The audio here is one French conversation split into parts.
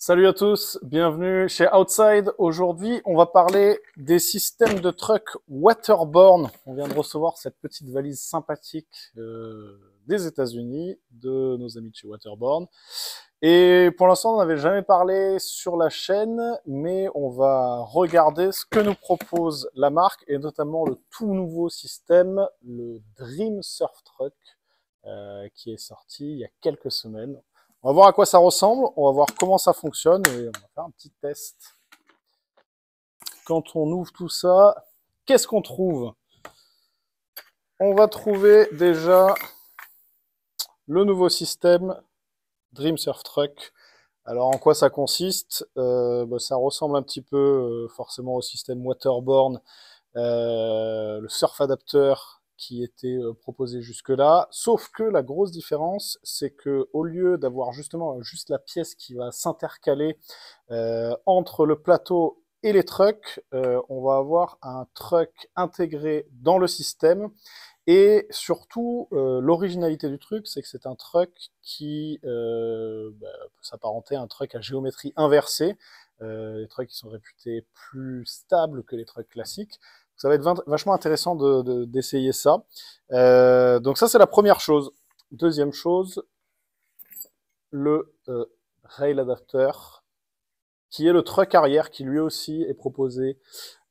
Salut à tous, bienvenue chez Outside. Aujourd'hui, on va parler des systèmes de truck waterborne. On vient de recevoir cette petite valise sympathique des États-Unis, de nos amis de chez Waterborne. Et pour l'instant, on n'avait jamais parlé sur la chaîne, mais on va regarder ce que nous propose la marque, et notamment le tout nouveau système, le Dream Surf Truck, qui est sorti il y a quelques semaines. On va voir à quoi ça ressemble, on va voir comment ça fonctionne et on va faire un petit test. Quand on ouvre tout ça, qu'est-ce qu'on trouve? On va trouver déjà le nouveau système Dream Surf Truck. Alors en quoi ça consiste? Ça ressemble un petit peu forcément au système Waterborne, le Surf Adapter qui était proposé jusque-là, sauf que la grosse différence, c'est que au lieu d'avoir justement juste la pièce qui va s'intercaler entre le plateau et les trucks, on va avoir un truck intégré dans le système. Et surtout, l'originalité du truc, c'est que c'est un truck qui peut s'apparenter à un truck à géométrie inversée. Les trucks qui sont réputés plus stables que les trucks classiques. Ça va être vachement intéressant d'essayer ça. Donc ça, c'est la première chose. Deuxième chose, le rail adapter, qui est le truck arrière, qui lui aussi est proposé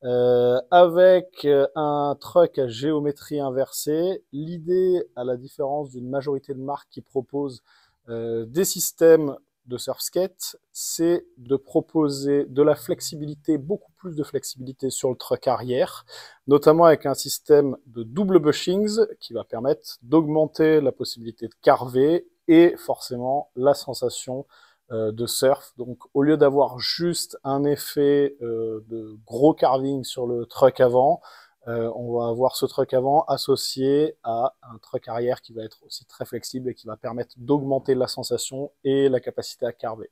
avec un truck à géométrie inversée. L'idée, à la différence d'une majorité de marques qui proposent des systèmes de surf skate, c'est de proposer de la flexibilité, beaucoup plus de flexibilité sur le truck arrière, notamment avec un système de double bushings qui va permettre d'augmenter la possibilité de carver et forcément la sensation de surf. Donc au lieu d'avoir juste un effet de gros carving sur le truck avant, on va avoir ce truck avant associé à un truck arrière qui va être aussi très flexible et qui va permettre d'augmenter la sensation et la capacité à carver.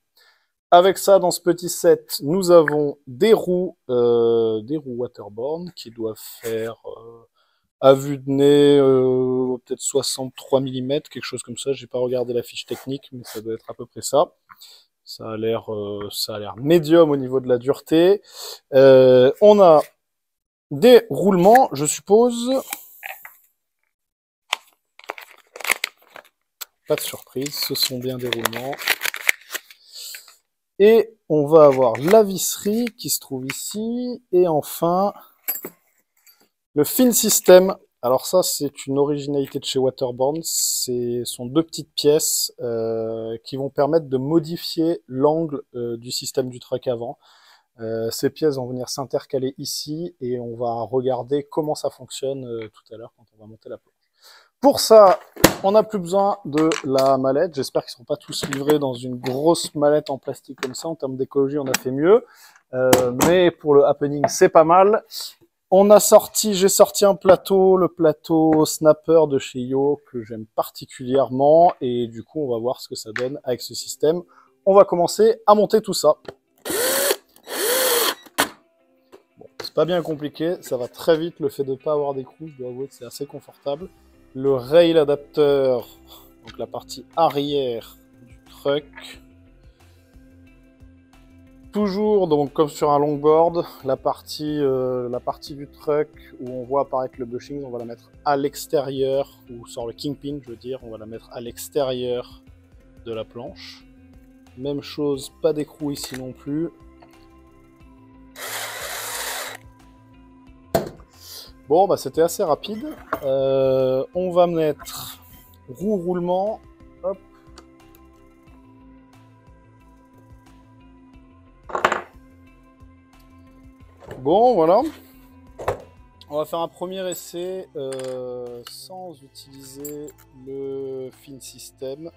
Avec ça, dans ce petit set, nous avons des roues Waterborne qui doivent faire à vue de nez peut-être 63 mm, quelque chose comme ça. J'ai pas regardé la fiche technique, mais ça doit être à peu près ça. Ça a l'air médium au niveau de la dureté. On a des roulements, je suppose. Pas de surprise, ce sont bien des roulements. Et on va avoir la visserie qui se trouve ici. Et enfin, le fin system. Alors ça, c'est une originalité de chez Waterborne. Ce sont deux petites pièces qui vont permettre de modifier l'angle du système du truck avant. Ces pièces vont venir s'intercaler ici et on va regarder comment ça fonctionne tout à l'heure quand on va monter la planche. Pour ça, on n'a plus besoin de la mallette. J'espère qu'ils ne seront pas tous livrés dans une grosse mallette en plastique comme ça. En termes d'écologie, on a fait mieux. Mais pour le happening, c'est pas mal. J'ai sorti un plateau, le plateau Snapper de chez Yo, que j'aime particulièrement. Et du coup, on va voir ce que ça donne avec ce système. On va commencer à monter tout ça. Bon, c'est pas bien compliqué, ça va très vite. Le fait de ne pas avoir d'écrou, je dois avouer que c'est assez confortable. Le rail adapter, donc la partie arrière du truck. Toujours, donc comme sur un longboard, la partie du truck où on voit apparaître le bushing, on va la mettre à l'extérieur, ou sur le kingpin, je veux dire, on va la mettre à l'extérieur de la planche. Même chose, pas d'écrou ici non plus. Bon, bah c'était assez rapide. On va mettre roue roulement. Hop. Bon, voilà. On va faire un premier essai sans utiliser le fin system.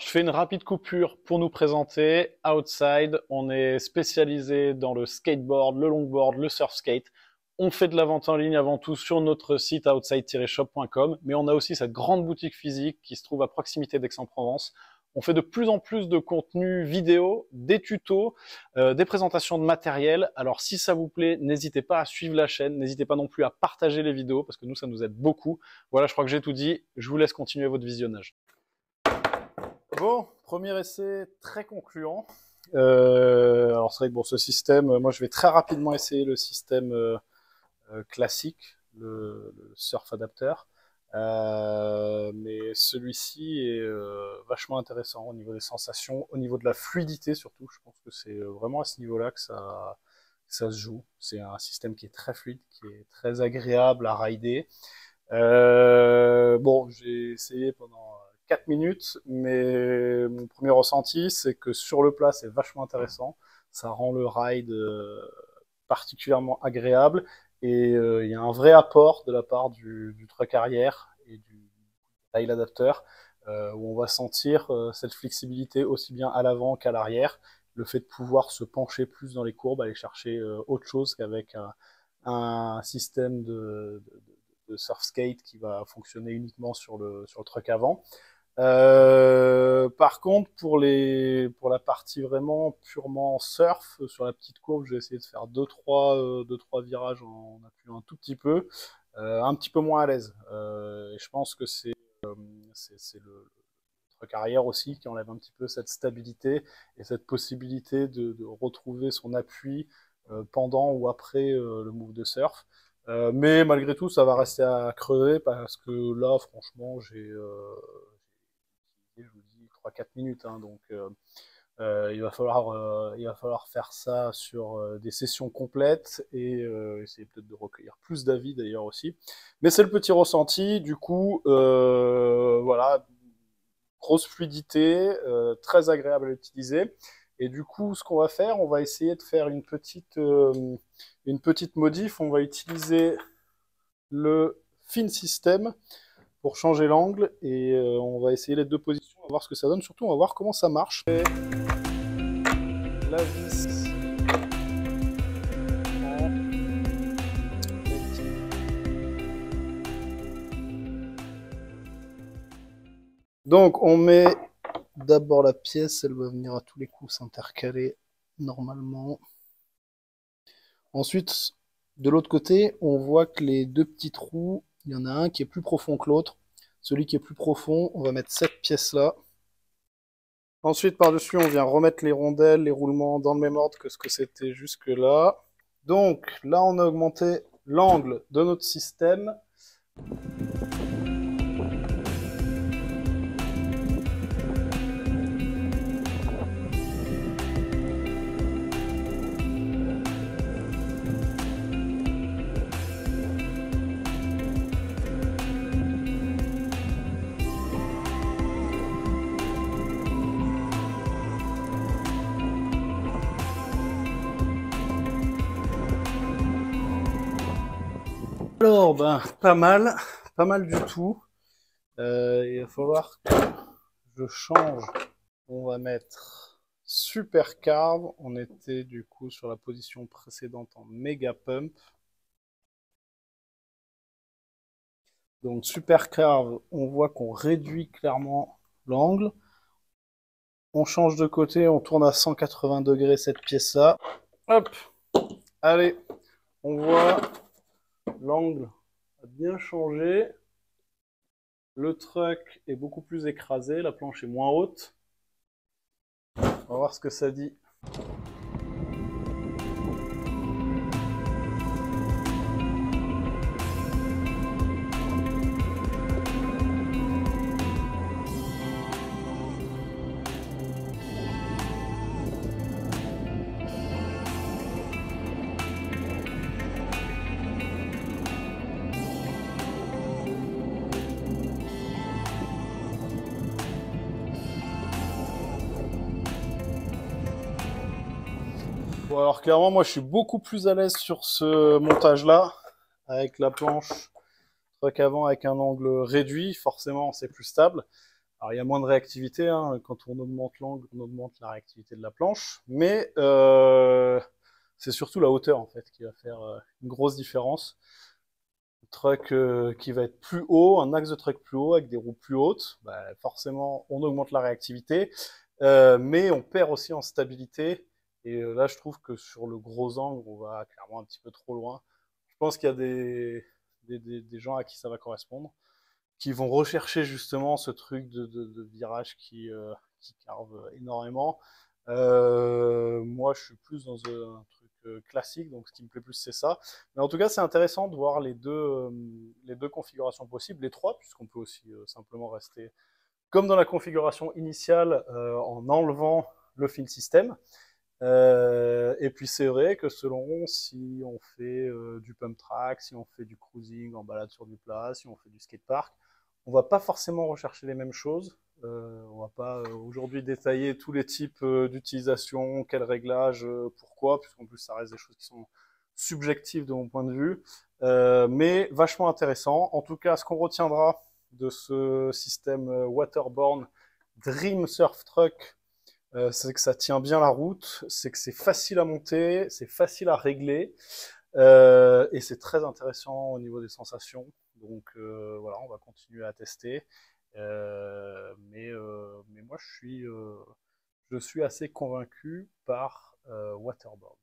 je fais une rapide coupure pour nous présenter. Outside, on est spécialisé dans le skateboard, le longboard, le surf skate. On fait de la vente en ligne avant tout sur notre site outside-shop.com, mais on a aussi cette grande boutique physique qui se trouve à proximité d'Aix-en-Provence. On fait de plus en plus de contenu vidéo, des tutos, des présentations de matériel. Alors si ça vous plaît, n'hésitez pas à suivre la chaîne, n'hésitez pas non plus à partager les vidéos parce que nous, ça nous aide beaucoup. Voilà, je crois que j'ai tout dit. Je vous laisse continuer votre visionnage. Bon, premier essai très concluant. Alors c'est vrai que bon, ce système, moi je vais très rapidement essayer le système classique, le surf adapteur. Mais celui-ci est vachement intéressant au niveau des sensations, au niveau de la fluidité surtout. Je pense que c'est vraiment à ce niveau-là que ça se joue. C'est un système qui est très fluide, qui est très agréable à rider. Bon, j'ai essayé pendant 4 minutes, mais mon premier ressenti, c'est que sur le plat, c'est vachement intéressant. Ça rend le ride particulièrement agréable. Et il y a un vrai apport de la part du truck arrière et du rail adapteur où on va sentir cette flexibilité aussi bien à l'avant qu'à l'arrière. Le fait de pouvoir se pencher plus dans les courbes, aller chercher autre chose qu'avec un système de surf skate qui va fonctionner uniquement sur le truck avant. Par contre, pour la partie vraiment purement surf, sur la petite courbe, j'ai essayé de faire 2-3 virages en appuyant un tout petit peu moins à l'aise. Et je pense que c'est le truc arrière aussi qui enlève un petit peu cette stabilité et cette possibilité de retrouver son appui pendant ou après le move de surf. Mais malgré tout, ça va rester à creuser parce que là, franchement, je vous dis 3-4 minutes, hein, donc il va falloir faire ça sur des sessions complètes et essayer peut-être de recueillir plus d'avis d'ailleurs aussi. Mais c'est le petit ressenti, du coup, voilà, grosse fluidité, très agréable à utiliser. Et du coup, ce qu'on va faire, on va essayer de faire une petite modif. On va utiliser le fin system pour changer l'angle et on va essayer les deux positions, on va voir ce que ça donne. Surtout, on va voir comment ça marche. La vis donc on met d'abord la pièce, elle va venir à tous les coups s'intercaler normalement. Ensuite, de l'autre côté, on voit que les deux petits trous, il y en a un qui est plus profond que l'autre. Celui qui est plus profond, on va mettre cette pièce-là. Ensuite, par-dessus, on vient remettre les rondelles, les roulements dans le même ordre que ce que c'était jusque-là. Donc, là, on a augmenté l'angle de notre système. Alors, ben, pas mal du tout. Il va falloir que je change. On va mettre super carve. On était du coup sur la position précédente en méga pump. Donc super carve, on voit qu'on réduit clairement l'angle. On change de côté, on tourne à 180 degrés cette pièce-là. Hop, allez, on voit l'angle a bien changé. Le truck est beaucoup plus écrasé, la planche est moins haute. On va voir ce que ça dit. Bon, alors clairement, moi je suis beaucoup plus à l'aise sur ce montage-là, avec la planche truck avant avec un angle réduit, forcément c'est plus stable. Alors il y a moins de réactivité, hein. Quand on augmente l'angle, on augmente la réactivité de la planche, mais c'est surtout la hauteur en fait qui va faire une grosse différence. Un truck qui va être plus haut, un axe de truck plus haut avec des roues plus hautes, bah, forcément on augmente la réactivité, mais on perd aussi en stabilité. Et là je trouve que sur le gros angle on va clairement un petit peu trop loin. Je pense qu'il y a des gens à qui ça va correspondre, qui vont rechercher justement ce truc de virage qui carve énormément. Moi, je suis plus dans un truc classique, donc ce qui me plaît plus, c'est ça. Mais en tout cas, c'est intéressant de voir les deux configurations possibles, les trois, puisqu'on peut aussi simplement rester comme dans la configuration initiale en enlevant le fil system. Et puis c'est vrai que selon si on fait du pump track, si on fait du cruising en balade sur du plat, si on fait du skatepark, on va pas forcément rechercher les mêmes choses. On va pas aujourd'hui détailler tous les types d'utilisation, quel réglage, pourquoi, puisqu'en plus ça reste des choses qui sont subjectives de mon point de vue, mais vachement intéressant. En tout cas, ce qu'on retiendra de ce système waterborne Dream Surf Truck, c'est que ça tient bien la route, c'est que c'est facile à monter, c'est facile à régler, et c'est très intéressant au niveau des sensations. Donc voilà, on va continuer à tester. Mais moi, je suis assez convaincu par Waterboard.